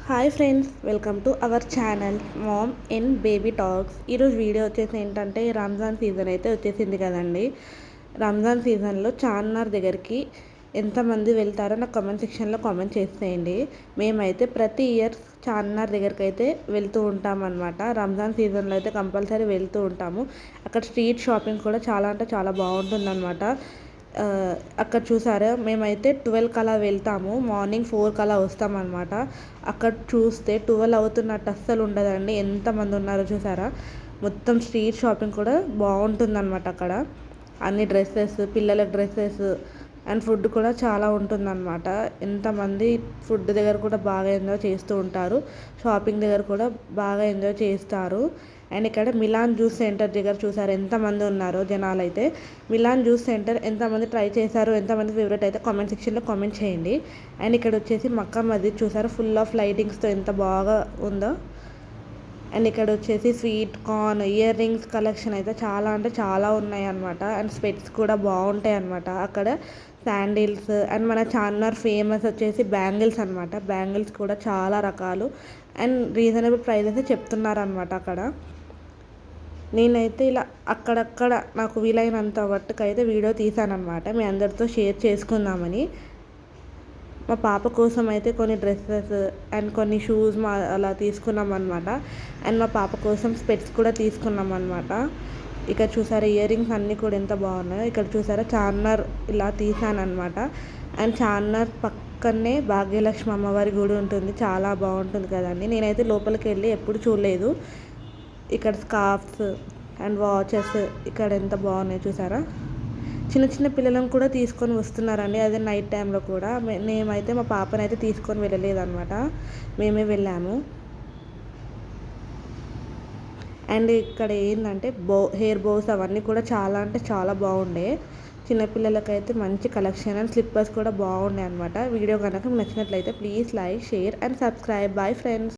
Hi friends, welcome to our channel mom and baby talks. ఈరోజు video వచ్చేసి ఏంటంటే Ramzan season అయితే వచ్చేసింది కదండి. రంజాన్ సీజన్లో చార్మినార్ దగ్గరికి ఎంతమంది వెళ్తారో నాకు కామెంట్ సెక్షన్లో కామెంట్ చేసేయండి. మేమైతే ప్రతి ఇయర్ చార్మినార్ దగ్గరికి అయితే వెళ్తూ ఉంటామన్నమాట. రంజాన్ సీజన్లో అయితే కంపల్సరీ వెళ్తూ ఉంటాము. అక్కడ స్ట్రీట్ షాపింగ్ కూడా చాలా అంటే చాలా బాగుంటుందన్నమాట. అక్కడ చూసారా, మేమైతే 12 కలా వెళ్తాము, మార్నింగ్ 4 కలా వస్తామన్నమాట. అక్కడ చూస్తే 12 అవుతున్నట్టు అస్సలు ఉండదండి. ఎంతమంది ఉన్నారో చూసారా. మొత్తం స్ట్రీట్ షాపింగ్ కూడా బాగుంటుందన్నమాట. అక్కడ అన్ని డ్రెస్సెస్, పిల్లల డ్రెస్సెస్ అండ్ ఫుడ్ కూడా చాలా ఉంటుందన్నమాట. ఎంతమంది ఫుడ్ దగ్గర కూడా బాగా ఎంజాయ్ చేస్తూ ఉంటారు, షాపింగ్ దగ్గర కూడా బాగా ఎంజాయ్ చేస్తారు. అండ్ ఇక్కడ మిలాన్ జ్యూస్ సెంటర్ దగ్గర చూసారు ఎంతమంది ఉన్నారో జనాలు. అయితే మిలాన్ జ్యూస్ సెంటర్ ఎంతమంది ట్రై చేశారు, ఎంతమంది ఫేవరెట్ అయితే కామెంట్ సెక్షన్లో కామెంట్ చేయండి. అండ్ ఇక్కడ వచ్చేసి మక్కా మస్జిద్ చూసారు, ఫుల్ ఆఫ్ లైటింగ్స్తో ఎంత బాగా ఉందో. అండ్ ఇక్కడ వచ్చేసి sweet corn, ear rings collection అయితే చాలా అంటే చాలా ఉన్నాయి అనమాట. అండ్ స్పెట్స్ కూడా బాగుంటాయి అనమాట. అక్కడ శాండిల్స్ అండ్ మన చార్మినార్ ఫేమస్ వచ్చేసి బ్యాంగిల్స్ అనమాట. బ్యాంగిల్స్ కూడా చాలా రకాలు అండ్ రీజనబుల్ ప్రైజెస్ చెప్తున్నారనమాట అక్కడ. నేనైతే ఇలా అక్కడక్కడ నాకు వీలైనంత మట్టుకైతే వీడియో తీసానమాట, మీ అందరితో షేర్ చేసుకుందామని. మా పాప కోసం అయితే కొన్ని డ్రెస్సెస్ అండ్ కొన్ని షూస్ అలా తీసుకున్నాం అనమాట. అండ్ మా పాప కోసం స్పెట్స్ కూడా తీసుకున్నాం అనమాట. ఇక్కడ చూసారా ఇయర్ రింగ్స్ అన్నీ కూడా ఎంత బాగున్నాయో. ఇక్కడ చూసారా చార్మినార్ ఇలా తీసానమాట. అండ్ చార్మినార్ పక్కనే భాగ్యలక్ష్మి అమ్మవారి గుడి ఉంటుంది, చాలా బాగుంటుంది కదండి. నేనైతే లోపలికి వెళ్ళి ఎప్పుడు చూడలేదు. ఇక్కడ స్కార్ఫ్స్ అండ్ వాచెస్ ఇక్కడ ఎంత బాగున్నాయి చూసారా. చిన్న చిన్న పిల్లలను కూడా తీసుకొని వస్తున్నారండి, అదే నైట్ టైంలో కూడా. మేమైతే మా పాపని అయితే తీసుకొని వెళ్ళలేదన్నమాట, మేమే వెళ్ళాము. అండ్ ఇక్కడ ఏంటంటే హెయిర్ బోస్ అవన్నీ కూడా చాలా అంటే చాలా బాగుండే. చిన్నపిల్లలకైతే మంచి కలెక్షన్ అండ్ స్లిప్పర్స్ కూడా బాగున్నాయి అనమాట. వీడియో కనుక నచ్చినట్లయితే please like, share and subscribe. Bye friends.